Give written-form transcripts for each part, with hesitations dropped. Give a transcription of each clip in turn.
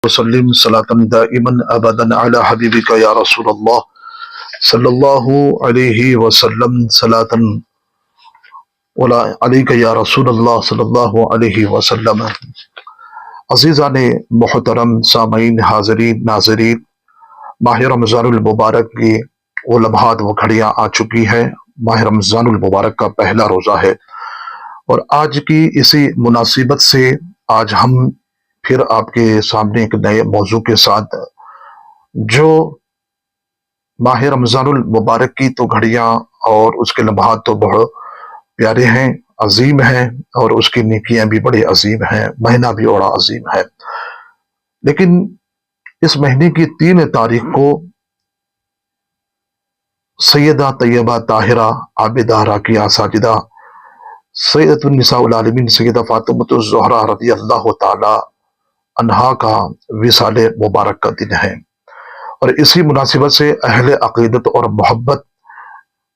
وسلم صلاة دائما ابدا على حبیبک یا رسول اللہ صلی اللہ علیہ وسلم صلاة علیک یا رسول اللہ صلی اللہ علیہ وسلم۔ عزیزان محترم سامعین، حاضرین ناظرین، ماہ رمضان المبارک کی وہ لمحات وہ گھڑیاں آ چکی ہیں۔ ماہ رمضان المبارک کا پہلا روزہ ہے، اور آج کی اسی مناسبت سے آج ہم پھر آپ کے سامنے ایک نئے موضوع کے ساتھ، جو ماہ رمضان المبارک کی تو گھڑیاں اور اس کے لمحات تو بہت پیارے ہیں، عظیم ہیں، اور اس کی نیکیاں بھی بڑے عظیم ہیں، مہینہ بھی بڑا عظیم ہے۔ لیکن اس مہینے کی 3 تاریخ کو سیدہ طیبہ طاہرہ عابدہ راکعہ ساجدہ سیدۃ النساء العالمین سیدہ فاطمۃ الزہرا رضی اللہ تعالی عنہا کا وصال مبارک کا دن ہے، اور اسی مناسبت سے اہل عقیدت اور محبت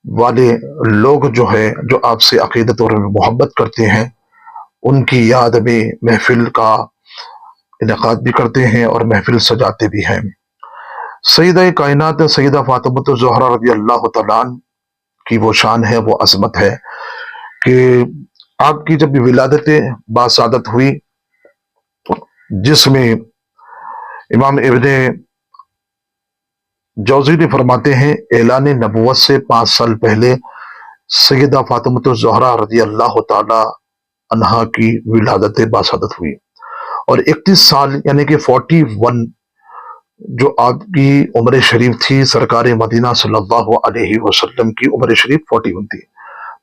والے لوگ جو آپ سے عقیدت اور محبت کرتے ہیں، ان کی یاد میں محفل کا انعقاد بھی کرتے ہیں اور محفل سجاتے بھی ہیں۔ سیدہ کائنات سیدہ فاطمۃ الزہرا رضی اللہ تعالیٰ عنہ کی وہ شان ہے، وہ عظمت ہے کہ آپ کی جب ولادت باسعادت ہوئی، جس میں امام ابن جوزی نے فرماتے ہیں اعلان نبوت سے 5 سال پہلے سیدہ فاطمۃ الزہرا رضی اللہ تعالی عنہا کی ولادت باسعادت ہوئی، اور 31 سال یعنی کہ 41 جو آپ کی عمر شریف تھی، سرکار مدینہ صلی اللہ علیہ وسلم کی عمر شریف 41 تھی،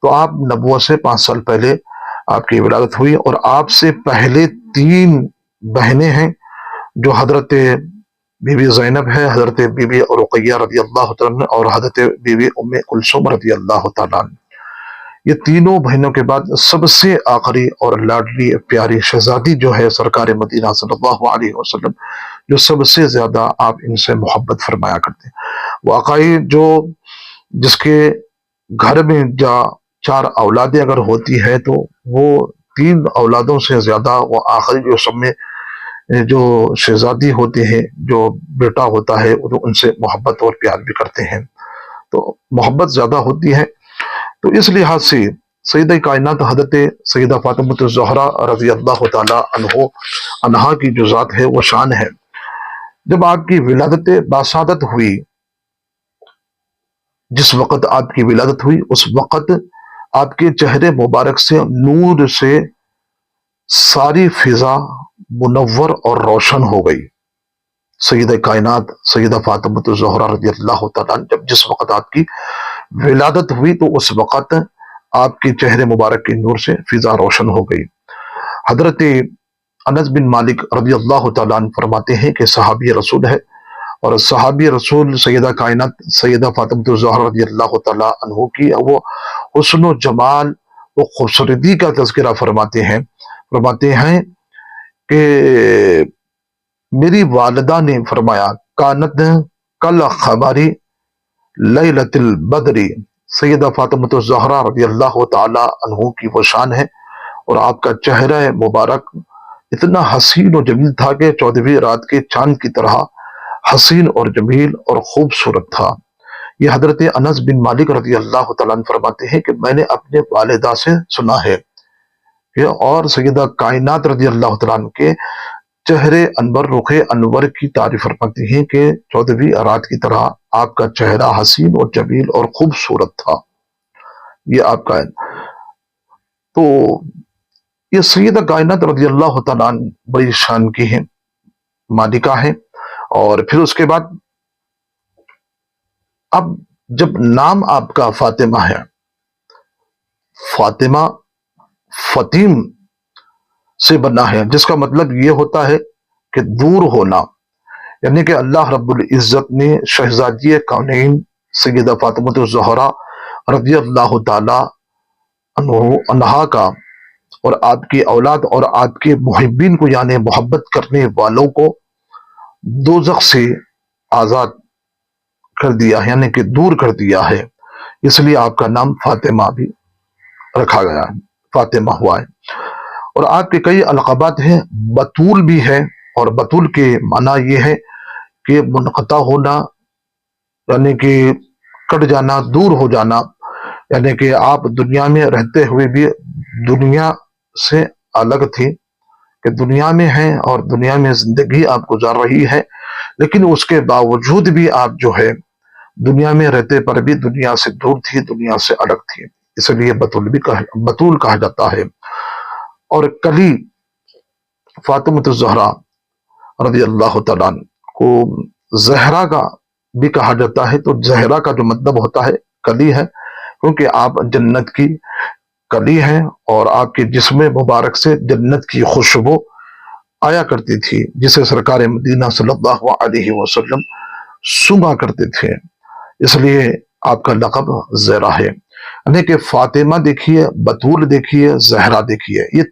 تو آپ نبوت سے 5 سال پہلے آپ کی ولادت ہوئی، اور آپ سے پہلے 3 بہنیں ہیں، جو حضرت بی بی زینب ہے، حضرت بی بی رقیہ رضی اللہ تعالیٰ عنہ، اور حضرت بی بی ام کلثوم رضی اللہ تعالیٰ عنہ۔ یہ تینوں بہنوں کے بعد سب سے آخری اور لاڈلی پیاری شہزادی جو ہے سرکار مدینہ صلی اللہ علیہ وسلم، جو سب سے زیادہ آپ ان سے محبت فرمایا کرتے ہیں۔ واقعی جس کے گھر میں 4 اولادیں اگر ہوتی ہے، تو وہ 3 اولادوں سے زیادہ وہ آخری جو سب میں جو شہزادی ہوتے ہیں، جو بیٹا ہوتا ہے، وہ ان سے محبت اور پیار بھی کرتے ہیں، تو محبت زیادہ ہوتی ہے۔ تو اس لحاظ سے سیدہ کائنات حضرت سیدہ فاطمۃ الزہرا رضی اللہ تعالی عنہا کی جو ذات ہے، وہ شان ہے۔ جب آپ کی ولادت باسعادت ہوئی، جس وقت آپ کی ولادت ہوئی، اس وقت آپ کے چہرے مبارک سے نور سے ساری فضا منور اور روشن ہو گئی۔ سیدہ کائنات سیدہ فاطمۃ الزہرا رضی اللہ تعالیٰ عنہ جس وقت آپ کی ولادت ہوئی، تو اس وقت آپ کے چہرے مبارک کے نور سے فضا روشن ہو گئی۔ حضرت انس بن مالک رضی اللہ تعالیٰ عنہ فرماتے ہیں کہ صحابی رسول ہے، اور صحابی رسول سیدہ کائنات سیدہ فاطمۃ الزہرا رضی اللہ تعالیٰ عنہ کی وہ حسن و جمال و خوبصورتی کا تذکرہ فرماتے ہیں کہ میری والدہ نے فرمایا کانت کل خبری لیلۃ البدری۔ سیدہ فاطمۃ الزہرا رضی اللہ تعالی عنہ کی وہ شان ہے، اور آپ کا چہرہ مبارک اتنا حسین و جمیل تھا کہ 14ویں رات کے چاند کی طرح حسین اور جمیل اور خوبصورت تھا۔ یہ حضرت انس بن مالک رضی اللہ تعالیٰ عنہ فرماتے ہیں کہ میں نے اپنے والدہ سے سنا ہے، اور سیدہ کائنات رضی اللہ تعالیٰ عنہ کے چہرے انور رخ انور کی تعریف فرماتی ہیں کہ 14ویں رات کی طرح آپ کا چہرہ حسین اور جمیل اور خوبصورت تھا۔ یہ آپ کا تو یہ سیدہ کائنات رضی اللہ تعالیٰ عنہ بڑی شان کی ہیں، مالکہ ہیں۔ اور پھر اس کے بعد اب جب نام آپ کا فاطمہ ہے، فاطمہ فطیم سے بنا ہے، جس کا مطلب یہ ہوتا ہے کہ دور ہونا، یعنی کہ اللہ رب العزت نے شہزادی کونین سیدہ فاطمۃ الزہرا رضی اللہ تعالی عنہا کا اور آپ کی اولاد اور آپ کے محبین کو، یعنی محبت کرنے والوں کو دوزخ سے آزاد کر دیا ہے، یعنی کہ دور کر دیا ہے، اس لیے آپ کا نام فاطمہ بھی رکھا گیا ہے، فاطمہ ہوا ہے۔ اور آپ کے کئی القابات ہیں، بطول بھی ہے، اور بطول کے معنی یہ ہے کہ منقطع ہونا، یعنی کہ کٹ جانا، دور ہو جانا، یعنی کہ آپ دنیا میں رہتے ہوئے بھی دنیا سے الگ تھی، کہ دنیا میں ہیں اور دنیا میں زندگی آپ گزار رہی ہے، لیکن اس کے باوجود بھی آپ جو ہے دنیا میں رہتے پر بھی دنیا سے دور تھی، دنیا سے الگ تھی، اس لیے بطول کہا جاتا ہے۔ اور کلی فاطمۃ الزہرا رضی اللہ تعالیٰ عنہ کو زہرا کا بھی کہا جاتا ہے، تو زہرا کا جو مطلب ہوتا ہے کلی ہے، کیونکہ آپ جنت کی کلی ہیں اور آپ کے جسم مبارک سے جنت کی خوشبو آیا کرتی تھی، جسے سرکار مدینہ صلی اللہ علیہ وسلم سونگا کرتے تھے، اس لیے آپ کا لقب زہرا ہے۔ یعنی کہ فاطمہ دیکھیے، بطول دیکھیے، زہرا دیکھیے، یہ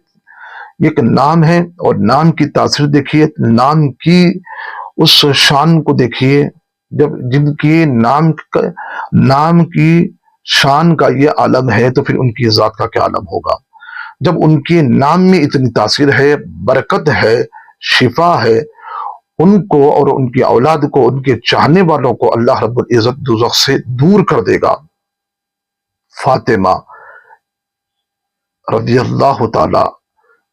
ایک نام ہے، اور نام کی تاثیر دیکھیے، نام کی اس شان کو دیکھیے، جب جن کی نام کی شان کا یہ عالم ہے تو پھر ان کی ذات کا کیا عالم ہوگا۔ جب ان کے نام میں اتنی تاثیر ہے، برکت ہے، شفا ہے، ان کو اور ان کی اولاد کو، ان کے چاہنے والوں کو اللہ رب العزت دوزخ سے دور کر دے گا۔ فاطمہ رضی اللہ تعالی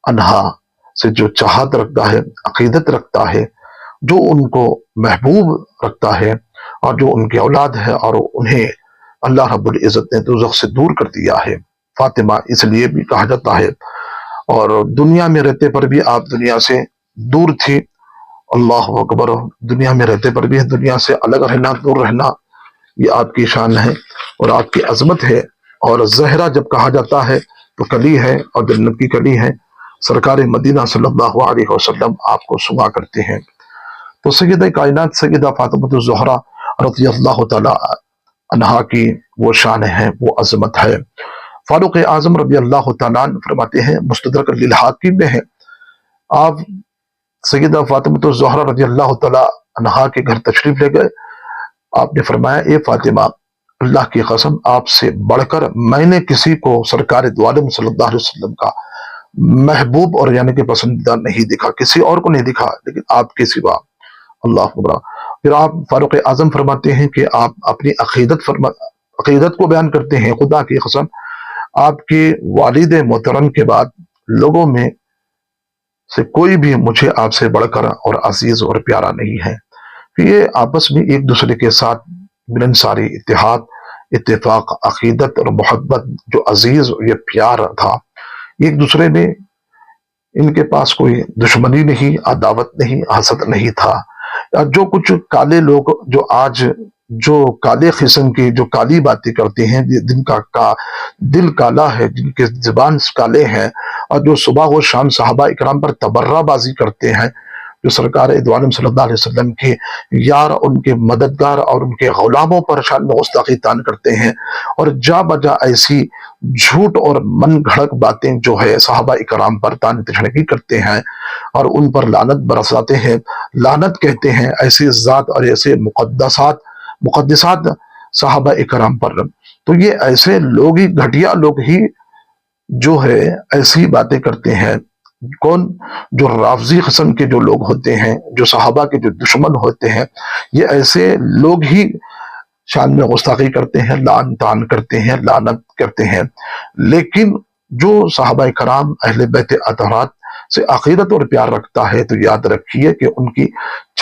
عنہا سے جو چاہت رکھتا ہے، عقیدت رکھتا ہے، جو ان کو محبوب رکھتا ہے، اور جو ان کی اولاد ہے اور انہیں اللہ رب العزت نے دوزخ سے دور کر دیا ہے، فاطمہ اس لیے بھی کہا جاتا ہے۔ اور دنیا میں رہتے پر بھی آپ دنیا سے دور تھی، اللہ اکبر، دنیا میں رہتے پر بھی دنیا سے الگ رہنا، دور رہنا، یہ آپ کی شان ہے اور آپ کی عظمت ہے۔ اور زہرا جب کہا جاتا ہے تو کلی ہے، اور جنت کی کلی ہے، سرکار مدینہ صلی اللہ علیہ وسلم آپ کو سنا کرتے ہیں۔ تو سیدہ کائنات سیدہ فاطمۃ الزہرا رضی اللہ تعالی عنہا کی وہ شان ہے، وہ عظمت ہے۔ فاروق اعظم رضی اللہ تعالیٰ عنہ فرماتے ہیں، مستدرک للحاکم میں ہے، آپ سیدہ فاطمۃ الزہرا رضی اللہ تعالی عنہا کے گھر تشریف لے گئے، آپ نے فرمایا، اے فاطمہ، اللہ کی قسم آپ سے بڑھ کر میں نے کسی کو سرکار دو عالم صلی اللہ علیہ وسلم کا محبوب اور یعنی کہ پسندیدہ نہیں دکھا، کسی اور کو نہیں دکھا لیکن آپ کے سوا، اللہ اکبر۔ پھر آپ فاروق اعظم فرماتے ہیں کہ آپ اپنی عقیدت کو بیان کرتے ہیں، خدا کی قسم آپ کے والد محترم کے بعد لوگوں میں سے کوئی بھی مجھے آپ سے بڑھ کر اور عزیز اور پیارا نہیں ہے۔ یہ آپس میں ایک دوسرے کے ساتھ ملنساری، اتحاد، اتفاق، عقیدت اور محبت، جو عزیز اور یہ پیار تھا ایک دوسرے میں، ان کے پاس کوئی دشمنی نہیں، عداوت نہیں، حسد نہیں تھا۔ جو کچھ کالے لوگ جو آج جو کالے قسم کی جو کالی باتیں کرتے ہیں، جن کا دل کالا ہے، جن کے زبان کالے ہیں، اور جو صبح و شام صحابہ اکرام پر تبرہ بازی کرتے ہیں، جو سرکار دو عالم صلی اللہ علیہ وسلم کے یار، ان کے مددگار اور ان کے غلاموں پر شان میں گستاخی تان کرتے ہیں، اور جا بجا ایسی جھوٹ اور من گھڑک باتیں جو ہے صحابہ اکرام پر تان تشنگی کرتے ہیں اور ان پر لعنت برساتے ہیں، لعنت کہتے ہیں ایسی ذات اور ایسے مقدسات صحابہ اکرام پر، تو یہ ایسے لوگ ہی، گھٹیا لوگ ہی جو ہے ایسی باتیں کرتے ہیں۔ کون؟ جو رافضی قسم کے جو لوگ ہوتے ہیں، جو صحابہ کے جو دشمن ہوتے ہیں، یہ ایسے لوگ ہی شان میں گستاخی کرتے ہیں، لعن طعن کرتے ہیں، لعنت کرتے ہیں۔ لیکن جو صحابہ کرام اہل بیت اطہرات سے عقیدت اور پیار رکھتا ہے تو یاد رکھیے کہ ان کی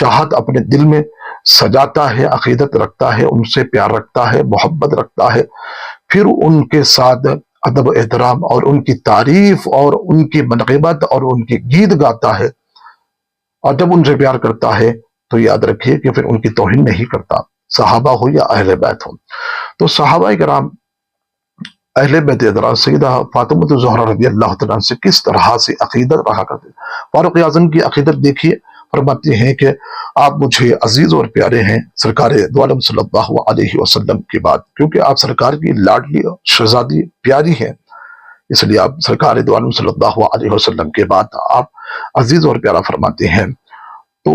چاہت اپنے دل میں سجاتا ہے، عقیدت رکھتا ہے، ان سے پیار رکھتا ہے، محبت رکھتا ہے، پھر ان کے ساتھ ادب و احترام اور ان کی تعریف اور ان کی منقبت اور ان کی گیت گاتا ہے، اور جب ان سے پیار کرتا ہے تو یاد رکھیے کہ پھر ان کی توہین نہیں کرتا، صحابہ ہو یا اہل بیت ہو۔ تو صحابہ کرام اہل بیت اطہار سیدہ فاطمۃ الزہرا رضی اللہ تعالیٰ سے کس طرح سے عقیدت رہا کرتے۔ فاروق اعظم کی عقیدت دیکھیے، فرماتے ہیں کہ آپ مجھے عزیز اور پیارے ہیں سرکار دو عالم صلی اللہ علیہ وسلم کے بعد، کیونکہ آپ سرکار کی لاڈلی شہزادی پیاری ہیں، اس لیے آپ سرکار دو عالم صلی اللہ علیہ وسلم کے بعد آپ عزیز اور پیارا فرماتے ہیں۔ تو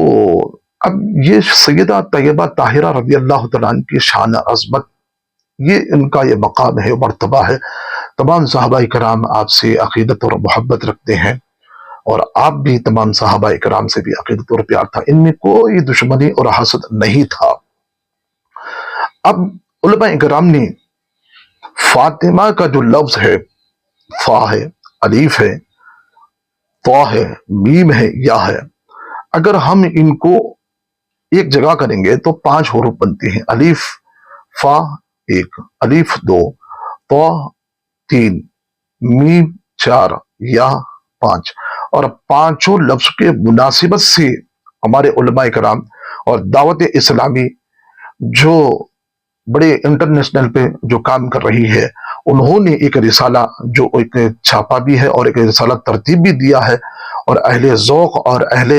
اب یہ سیدہ طیبہ طاہرہ رضی اللہ تعالیٰ عنہ کی شان عظمت، یہ ان کا یہ مقام ہے، مرتبہ ہے۔ تمام صحابہ کرام آپ سے عقیدت اور محبت رکھتے ہیں اور آپ بھی تمام صحابہ کرام سے بھی عقیدت اور پیار تھا، ان میں کوئی دشمنی اور حسد نہیں تھا۔ اب علماء کرام نے فاطمہ کا جو لفظ ہے، فا ہے، الف ہے، طا ہے، میم ہے، یا ہے، اگر ہم ان کو ایک جگہ کریں گے تو 5 حروف بنتے ہیں۔ الف فا 1، الف 2، طا 3، میم 4، یا 5، اور پانچوں لفظ کے مناسبت سے ہمارے علماء کرام اور دعوت اسلامی جو بڑے انٹرنیشنل پہ جو کام کر رہی ہے، انہوں نے ایک رسالہ جو ایک چھاپا بھی ہے اور ایک رسالہ ترتیب بھی دیا ہے، اور اہل ذوق اور اہل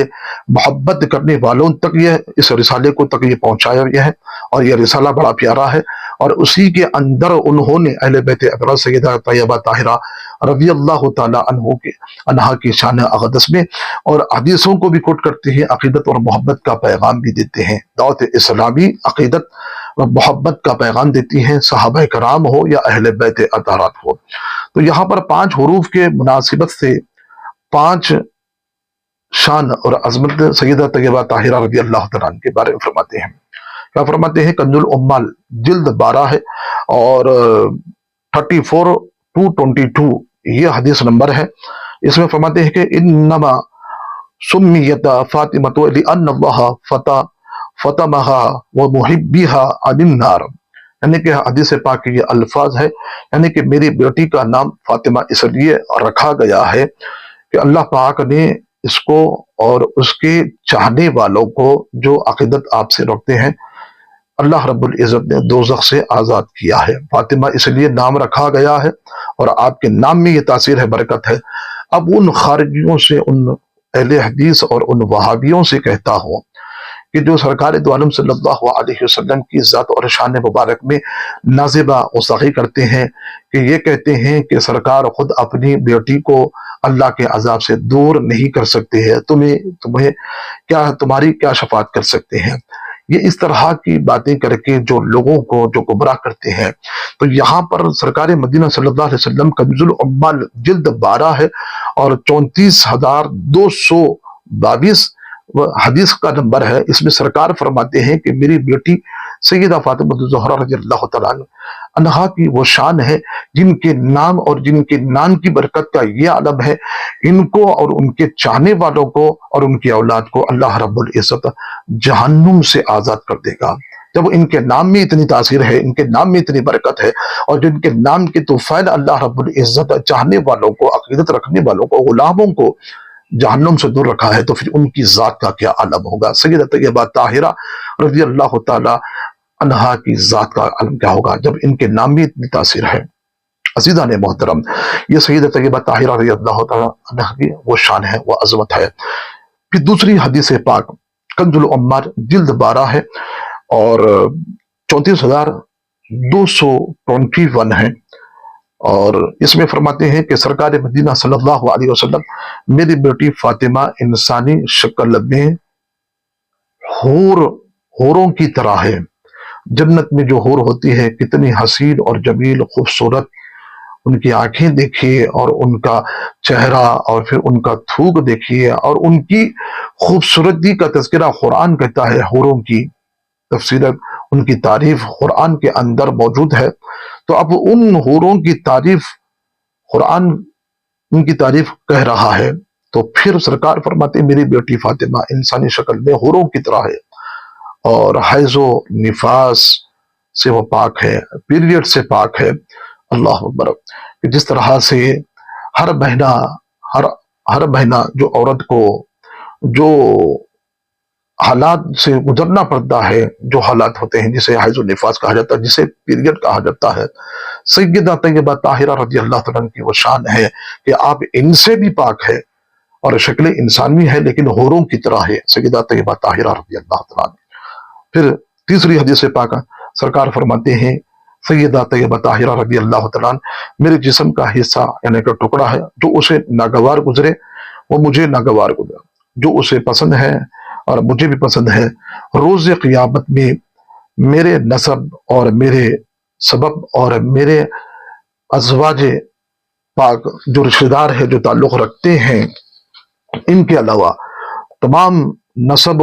محبت کرنے والوں تک یہ اس رسالے کو تک یہ پہنچایا گیا ہے، اور یہ رسالہ بڑا پیارا ہے، اور اسی کے اندر انہوں نے اہل بیت اطہار سیدہ طیبہ طاہرہ رضی اللہ تعالی عنہا کی شان اقدس میں اور حدیثوں کو بھی کوٹ کرتے ہیں، عقیدت اور محبت کا پیغام بھی دیتے ہیں۔ دعوت اسلامی عقیدت اور محبت کا پیغام دیتی ہیں، صحابہ کرام ہو یا اہل بیت اطہارات ہو۔ تو یہاں پر 5 حروف کے مناسبت سے 5 شان اور عظمت سیدہ طیبہ طاہرہ رضی اللہ تعالیٰ عنہ کے بارے میں فرماتے ہیں۔ کیا فرماتے ہیں؟ کنز الامال جلد 12 ہے اور 34-22 یہ حدیث نمبر ہے۔ اس میں فرماتے ہیں کہ انما سمیت فاطمۃ لأن اللہ فطمها ومحبها عن النار، یعنی کہ حدیث پاک کے یہ الفاظ ہے، یعنی کہ میری بیٹی کا نام فاطمہ اس لیے رکھا گیا ہے کہ اللہ پاک نے اس کو اور اس کے چاہنے والوں کو جو عقیدت آپ سے رکھتے ہیں، اللہ رب العزت نے دوزخ سے آزاد کیا ہے۔ فاطمہ اس لیے نام رکھا گیا ہے، اور آپ کے نام میں یہ تاثیر ہے، برکت ہے۔ اب ان خارجیوں سے، ان اہل حدیث اور ان وہابیوں سے کہتا ہوں کہ جو سرکار دو عالم صلی اللہ علیہ وسلم کی ذات اور شان مبارک میں نازبہ غصاخی کرتے ہیں، کہ یہ کہتے ہیں کہ سرکار خود اپنی بیٹی کو اللہ کے عذاب سے دور نہیں کر سکتے ہیں، تمہاری کیا شفاعت کر سکتے ہیں؟ یہ اس طرح کی باتیں کر کے جو لوگوں کو جو گمراہ کرتے ہیں۔ تو یہاں پر سرکار مدینہ صلی اللہ علیہ وسلم کنز الامال جلد 12 ہے اور 34,222 حدیث کا نمبر ہے۔ اس میں سرکار فرماتے ہیں کہ میری بیٹی سیدہ فاطمہ الزہرا رضی اللہ تعالیٰ عنہا کی وہ شان ہے جن کے نام اور جن کے نام کی برکت کا یہ عالم ہے، ان کو اور ان کے چاہنے والوں کو اور ان کی اولاد کو اللہ رب العزت جہنم سے آزاد کر دے گا۔ جب ان کے نام میں اتنی تاثیر ہے، ان کے نام میں اتنی برکت ہے، اور جن کے نام کے توفیل اللہ رب العزت چاہنے والوں کو، عقیدت رکھنے والوں کو، غلاموں کو جہنم سے دور رکھا ہے، تو پھر ان کی ذات کا کیا عالم ہوگا؟ سیدہ طیبہ طاہرہ رضی اللہ تعالی عنہا کی ذات کا عالم کیا ہوگا جب ان کے نام میں اتنی تاثیر ہے؟ عزیزان محترم، یہ سیدہ طیبہ طاہرہ رضی اللہ تعالی عنہا کی وہ شان ہے، وہ عظمت ہے۔ پھر دوسری حدیث پاک کنز الامال جلد 12 ہے اور 34,221 ہے، اور اس میں فرماتے ہیں کہ سرکار مدینہ صلی اللہ علیہ وسلم میری بیٹی فاطمہ انسانی شکل میں حوروں کی طرح ہے۔ جنت میں جو حور ہوتی ہے کتنی حسین اور جمیل، خوبصورت، ان کی آنکھیں دیکھیے اور ان کا چہرہ اور پھر ان کا تھوک دیکھیے، اور ان کی خوبصورتی کا تذکرہ قرآن کہتا ہے، حوروں کی تفصیلت ان کی تعریف قرآن کے اندر موجود ہے۔ تو اب ان حوروں کی تعریف قرآن ان کی تعریف کہہ رہا ہے، تو پھر سرکار فرماتے میری بیٹی فاطمہ انسانی شکل میں حوروں کی طرح ہے، اور حیض و نفاس سے وہ پاک ہے، پیریڈ سے پاک ہے۔ اللہ اکبر! جس طرح سے ہر مہینہ جو عورت کو جو حالات سے گزرنا پڑتا ہے، جو حالات ہوتے ہیں جسے حیض و نفاس کہا جاتا ہے، جسے پیریڈ کہا جاتا ہے، سیدہ طیبہ طاہرہ رضی اللہ تعالیٰ کی وہ شان ہے کہ آپ ان سے بھی پاک ہے، اور شکل انسانی ہے لیکن حوروں کی طرح ہے، سیدہ طیبہ طاہرہ رضی اللہ تعالیٰ۔ پھر تیسری حدیث پاک سرکار فرماتے ہیں سیدہ طیبہ طاہرہ رضی اللہ تعالیٰ میرے جسم کا حصہ یعنی کہ ٹکڑا ہے، جو اسے ناگوار گزرے وہ مجھے ناگوار گزرے، جو اسے پسند ہے اور مجھے بھی پسند ہے، روز قیامت میں میرے نسب اور میرے سبب اور میرے ازواج پاک جو رشتہ دار ہے، جو تعلق رکھتے ہیں، ان کے علاوہ تمام نسب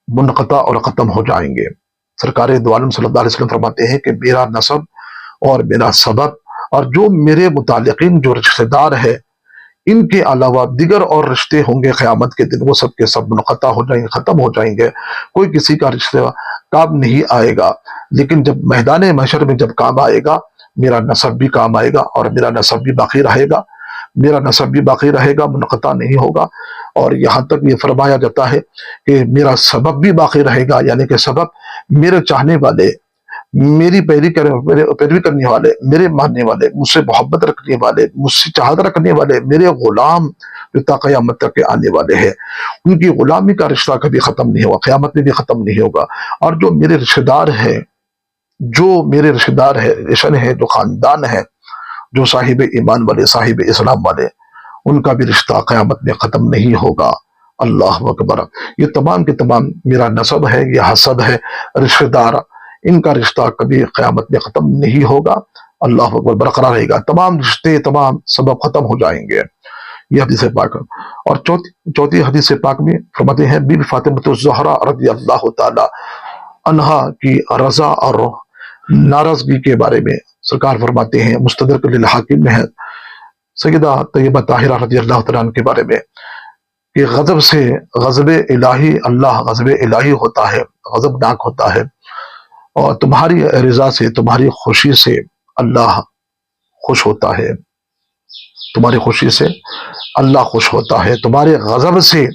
منقطع اور ختم ہو جائیں گے۔ سرکار دو عالم صلی اللہ علیہ وسلم فرماتے ہیں کہ میرا نسب اور میرا سبب اور جو میرے متعلقین جو رشتہ دار ہے ان کے علاوہ دیگر اور رشتے ہوں گے قیامت کے دن، وہ سب کے سب منقطع ہو جائیں گے، ختم ہو جائیں گے، کوئی کسی کا رشتہ کام نہیں آئے گا۔ لیکن جب میدان محشر میں جب کام آئے گا، میرا نسب بھی کام آئے گا اور میرا نسب بھی باقی رہے گا، میرا نسب بھی باقی رہے گا، منقطع نہیں ہوگا۔ اور یہاں تک یہ فرمایا جاتا ہے کہ میرا سبب بھی باقی رہے گا، یعنی کہ سبب میرے چاہنے والے، میری پیروی کرنے والے، میرے ماننے والے، مجھ سے محبت رکھنے والے، مجھ سے چاہت رکھنے والے، میرے غلام جو تا قیامت تک کے آنے والے ہیں، ان کی غلامی کا رشتہ کبھی ختم نہیں ہوگا، قیامت میں بھی ختم نہیں ہوگا۔ اور جو میرے رشتہ دار ہیں، جو میرے رشتہ دار ہے، رشن ہے، جو خاندان ہے، جو صاحب ایمان والے، صاحب اسلام والے، ان کا بھی رشتہ قیامت میں ختم نہیں ہوگا۔ اللہ اکبر۔ یہ تمام کے تمام میرا نسب ہے، یہ حسب ہے، رشتہ دار، ان کا رشتہ کبھی قیامت میں ختم نہیں ہوگا، اللہ اکبر، برقرار رہے گا۔ تمام رشتے، تمام سبب ختم ہو جائیں گے۔ یہ حدیث پاک۔ اور چوتھی حدیث پاک میں فرماتے ہیں بی بی فاطمہ الزہرا رضی اللہ تعالی عنہا کی رضا اور ناراضگی کے بارے میں سرکار فرماتے ہیں، مستدرک للحاکم میں ہے، سیدہ طیبہ طاہرہ رضی اللہ تعالیٰ عنہ کے بارے میں کہ غضب سے، غضب الہی، اللہ غضب الہی ہوتا ہے، غضب ناک ہوتا ہے، اور تمہاری رضا سے، تمہاری خوشی سے اللہ خوش ہوتا ہے، تمہاری خوشی سے اللہ خوش ہوتا ہے، تمہارے غضب سے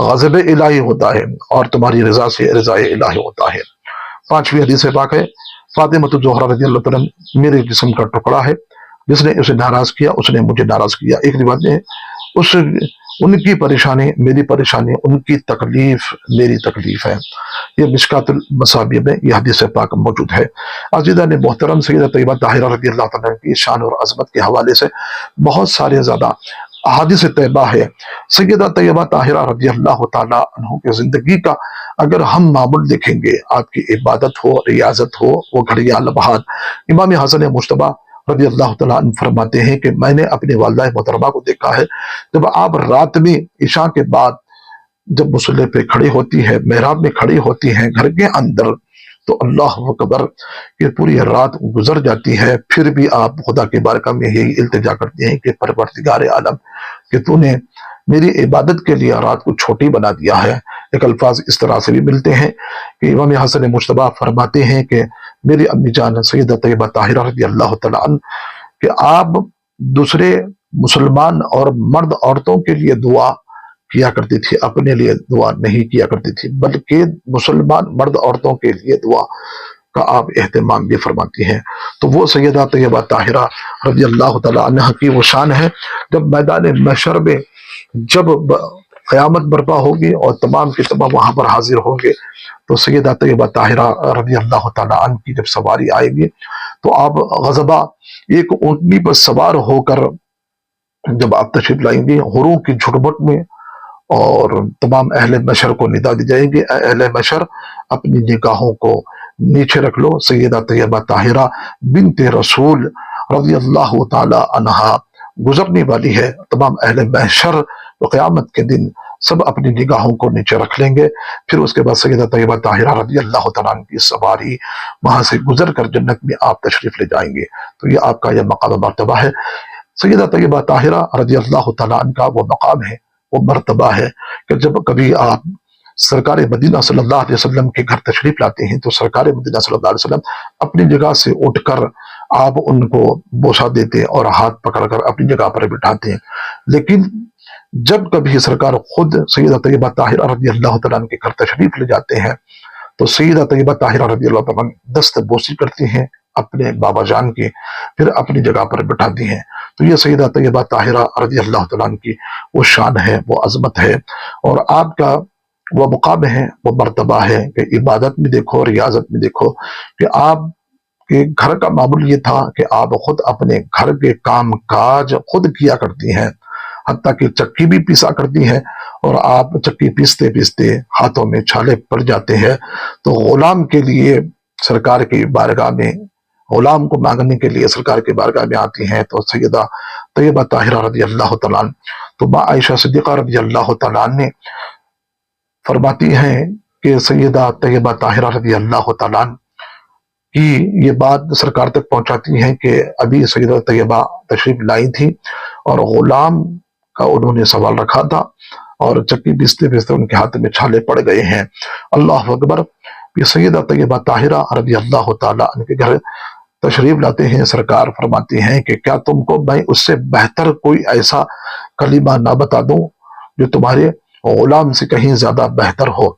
غضب الہی ہوتا ہے، اور تمہاری رضا سے رضا الہی ہوتا ہے۔ پانچویں حدیث پاک ہے فاطمہ الزہرا رضی اللہ تعالیٰ میرے جسم کا ٹکڑا ہے، جس نے اسے ناراض کیا اس نے مجھے ناراض کیا۔ ایک روایت میں ان کی پریشانی میری پریشانی، ان کی تکلیف میری تکلیف ہے۔ یہ مشکات المصابیح میں یہ حدیث پاک موجود ہے۔ عزیزان محترم، سیدہ طیبہ طاہرہ رضی اللہ تعالیٰ کی شان اور عظمت کے حوالے سے بہت سارے زیادہ احادیث طیبہ ہے۔ سیدہ طیبہ طاہرہ رضی اللہ تعالیٰ عنہ کی زندگی کا اگر ہم معمول دیکھیں گے، آپ کی عبادت ہو، ریاضت ہو، وہ گھڑیاں لمحات، امام حسن مجتبیٰ رضی اللہ تعالیٰ عنہ فرماتے ہیں کہ میں نے اپنے والدہ محترمہ کو دیکھا ہے، جب آپ رات میں عشاء کے بعد جب مصلی پہ کھڑی ہوتی ہے، محراب میں کھڑی ہوتی ہیں گھر کے اندر، تو اللہ اکبر کہ پوری رات گزر جاتی ہے، پھر بھی آپ خدا کے بارگاہ میں یہی التجا کرتے ہیں کہ پروردگار عالم کہ تو نے میری عبادت کے لیے رات کو چھوٹی بنا دیا ہے۔ ایک الفاظ اس طرح سے بھی ملتے ہیں کہ امام حسن مجتبیٰ فرماتے ہیں کہ میری امی جان سیدہ طیبہ طاہرہ رضی اللہ تعالیٰ عنہ کہ آپ دوسرے مسلمان اور مرد عورتوں کے لیے دعا کیا کرتی تھی، اپنے لیے دعا نہیں کیا کرتی تھی، بلکہ مسلمان مرد عورتوں کے لیے دعا کا آپ اہتمام بھی فرماتی ہیں۔ تو وہ سیدہ طیبہ طاہرہ رضی اللہ تعالیٰ عنہ کی وہ شان ہے، جب میدان محشر میں جب قیامت برپا ہوگی اور تمام کے تمام وہاں پر حاضر ہوں گے، تو سیدہ طیبہ طاہرہ رضی اللہ تعالیٰ عنہ کی جب سواری آئے گی تو آپ غضبہ ایک اونٹنی پر سوار ہو کر جب آپ تشریف لائیں گے حوروں کی جھٹمٹ میں، اور تمام اہل محشر کو ندا دی جائے گی، اے اہل محشر اپنی نگاہوں کو نیچے رکھ لو، سیدہ طیبہ طاہرہ بنت رسول رضی اللہ تعالی عنہا گزرنے والی ہے۔ تمام اہل محشر و قیامت کے دن سب اپنی نگاہوں کو نیچے رکھ لیں گے، پھر اس کے بعد سیدہ طیبہ طاہرہ رضی اللہ تعالیٰ عنہ کی سواری وہاں سے گزر کر جنت میں آپ تشریف لے جائیں گے۔ تو یہ آپ کا یہ مقام و مرتبہ ہے۔ سیدہ طیبہ طاہرہ رضی اللہ تعالیٰ عنہ کا وہ مقام ہے، وہ مرتبہ ہے کہ جب کبھی آپ سرکار مدینہ صلی اللہ علیہ وسلم کے گھر تشریف لاتے ہیں تو سرکار مدینہ صلی اللہ علیہ وسلم اپنی جگہ سے اٹھ کر آپ ان کو بوسہ دیتے اور ہاتھ پکڑ کر اپنی جگہ پر بٹھاتے ہیں، لیکن جب کبھی سرکار خود سیدہ طیبہ طاہرہ رضی اللہ تعالیٰ عنہ کے گھر تشریف لے جاتے ہیں تو سیدہ طیبہ طاہرہ رضی اللہ تعالیٰ عنہ دست بوسی کرتی ہیں اپنے بابا جان کی، پھر اپنی جگہ پر بٹھاتی ہیں۔ تو یہ سیدہ طیبہ طاہرہ رضی اللہ تعالیٰ عنہ کی وہ شان ہے، وہ عظمت ہے، اور آپ کا وہ مقام ہے، وہ مرتبہ ہے کہ عبادت میں دیکھو، ریاضت میں دیکھو کہ آپ کے گھر کا معمول یہ تھا کہ آپ خود اپنے گھر کے کام کاج خود کیا کرتی ہیں، حتیٰ کہ چکی بھی پیسا کرتی ہیں، اور آپ چکی پیستے پیستے ہاتھوں میں چھالے پڑ جاتے ہیں تو غلام کے لیے سرکار کی بارگاہ میں غلام کو مانگنے کے لیے سرکار کے بارگاہ میں آتی ہیں تو سیدہ طیبہ طاہرہ رضی اللہ تعالیٰ عنہ، تو ماں عائشہ صدیقہ رضی اللہ تعالیٰ عنہ نے فرماتی ہیں کہ سیدہ طیبہ طاہرہ رضی اللہ تعالیٰ عنہ کی یہ بات سرکار تک پہنچاتی ہیں کہ ابھی سیدہ طیبہ تشریف لائی تھی اور غلام کا انہوں نے سوال رکھا تھا اور چکی بیستے بیستے ان کے ہاتھ میں چھالے پڑ گئے ہیں۔ اللہ اکبر۔ یہ سیدہ طیبہ طاہرہ رضی اللہ تعالیٰ عنہ کے گھر تشریف لاتے ہیں، سرکار فرماتی ہیں کہ کیا تم کو میں اس سے بہتر کوئی ایسا کلمہ نہ بتا دوں جو تمہارے غلام سے کہیں زیادہ بہتر ہو؟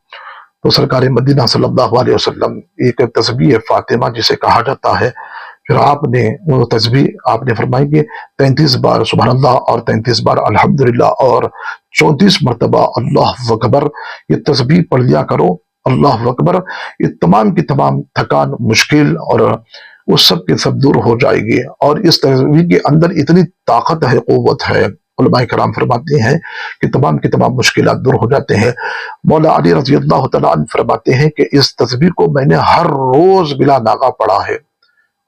تو سرکار مدینہ صلی اللہ علیہ وسلم ایک تسبیح فاطمہ جسے کہا جاتا ہے، پھر آپ نے وہ تسبیح آپ نے فرمائی کہ 33 بار سبحان اللہ اور 33 بار الحمدللہ اور 34 مرتبہ اللہ اکبر یہ تسبیح پڑھ لیا کرو۔ اللہ اکبر۔ یہ تمام کی تمام تھکان، مشکل اور وہ سب کے سب دور ہو جائے گی، اور اس تسبیح کے اندر اتنی طاقت ہے، قوت ہے۔ علماء کرام فرماتے ہیں کہ تمام کی تمام مشکلات دور ہو جاتے ہیں۔ مولا علی رضی اللہ تعالیٰ عنہ فرماتے ہیں کہ اس تسبیح کو میں نے ہر روز بلا ناغہ پڑھا ہے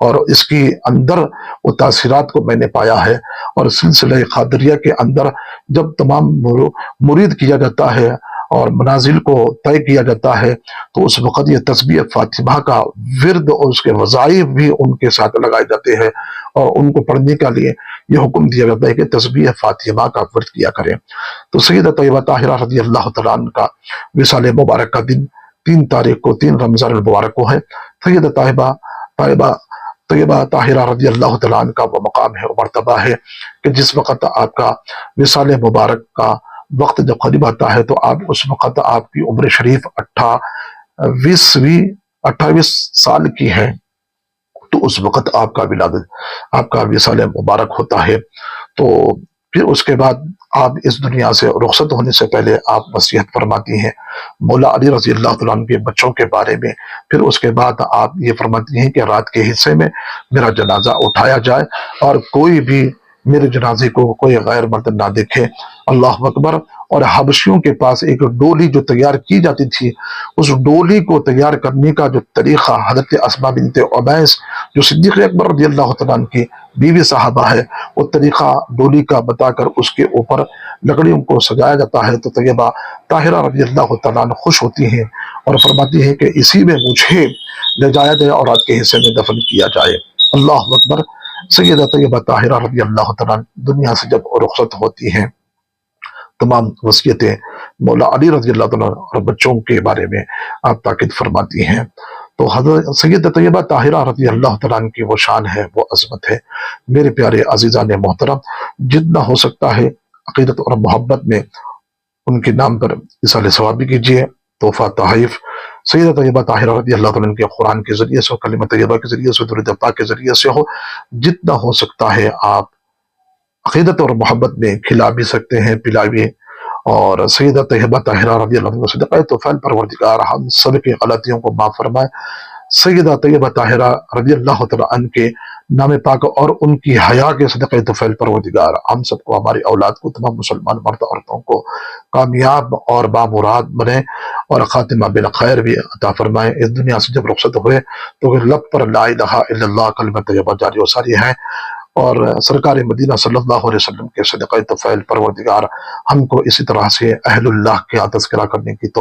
اور اس کی اندر وہ تاثیرات کو میں نے پایا ہے، اور سلسلہ قادریہ کے اندر جب تمام مرید کیا جاتا ہے اور منازل کو طے کیا جاتا ہے تو اس وقت یہ تسبیح فاطمہ کا ورد اور اس کے وظائف بھی ان کے ساتھ لگائے جاتے ہیں، اور ان کو پڑھنے کے لیے یہ حکم دیا جاتا ہے کہ تسبیح فاطمہ کا ورد کیا کریں۔ تو سیدہ طیبہ طاہرہ رضی اللہ تعالیٰ عنہ کا وصال مبارک کا دن 3 تاریخ کو 3 رمضان المبارک کو ہے۔ سیدہ طیبہ طاہرہ رضی اللہ تعالیٰ عنہ کا وہ مقام ہے، وہ مرتبہ ہے کہ جس وقت آپ کا وصال مبارک کا وقت جب قریب آتا ہے تو آپ اس وقت آپ کی عمر شریف 28 سال کی ہے، تو اس وقت آپ کا ولادت، آپ کا وصال مبارک ہوتا ہے۔ تو پھر اس کے بعد آپ اس دنیا سے رخصت ہونے سے پہلے آپ وصیت فرماتی ہیں مولا علی رضی اللہ تعالیٰ عنہ کے بچوں کے بارے میں۔ پھر اس کے بعد آپ یہ فرماتی ہیں کہ رات کے حصے میں میرا جنازہ اٹھایا جائے اور کوئی بھی میرے جنازے کو کوئی غیر مرد نہ دیکھے۔ اللہ اکبر۔ اور حبشیوں کے پاس ایک ڈولی جو تیار کی جاتی تھی، اس ڈولی کو تیار کرنے کا جو طریقہ حضرت اسماء بنت عمیس جو صدیق اکبر رضی اللہ تعالیٰ عنہ کی بیوی صحابہ ہے، وہ طریقہ ڈولی کا بتا کر اس کے اوپر لکڑیوں کو سجایا جاتا ہے، تو طیبہ طاہرہ رضی اللہ تعالیٰ عنہ خوش ہوتی ہیں اور فرماتی ہیں کہ اسی میں مجھے لے جایا جائے اور رات کے حصے میں دفن کیا جائے۔ اللہ اکبر۔ سیدہ طیبہ طاہرہ رضی اللہ تعالیٰ عنہ دنیا سے جب رخصت ہوتی ہیں، تمام وصیتیں مولا علی رضی اللہ تعالیٰ عنہ اور بچوں کے بارے میں آپ تاکید فرماتی ہیں۔ تو حضرت سیدہ طیبہ طاہرہ رضی اللہ تعالیٰ عنہ کی وہ شان ہے، وہ عظمت ہے۔ میرے پیارے عزیزان محترم، جتنا ہو سکتا ہے عقیدت اور محبت میں ان کے نام پر اصال ثواب بھی کیجیے، تحفہ تحائف سیدہ طیبہ طاہرہ رضی اللہ تعالیٰ عنہ کے قرآن کے ذریعے سے، کلمہ طیبہ کے ذریعے سے، درود پاک کے ذریعے سے ہو، جتنا ہو سکتا ہے آپ عقیدت اور محبت میں کھلا بھی سکتے ہیں، پلا بھی۔ اور سیدہ طیبہ طاہرہ رضی اللہ عنہ صدقہ توفیل پروردگار ہم سب کی غلطیوں کو معاف فرمائے۔ سیدہ طیبہ طاہرہ رضی اللہ تعالیٰ عنہ کے نام پاک اور ان کی حیا کے صدقہ توفیل پروردگار ہم سب کو، ہماری اولاد کو، تمام مسلمان مرد عورتوں کو کامیاب اور بامراد بنے اور خاتمہ بالخیر بھی عطا فرمائے۔ اس دنیا سے جب رخصت ہوئے تو لب پر لا الہ الا اللہ کلمہ طیبہ جاری و ساری ہے، اور سرکار مدینہ صلی اللہ علیہ وسلم کے صدقہ توفیل پروردگار ہم کو اسی طرح سے اہل اللہ کے تذکرہ کرنے کی توفیق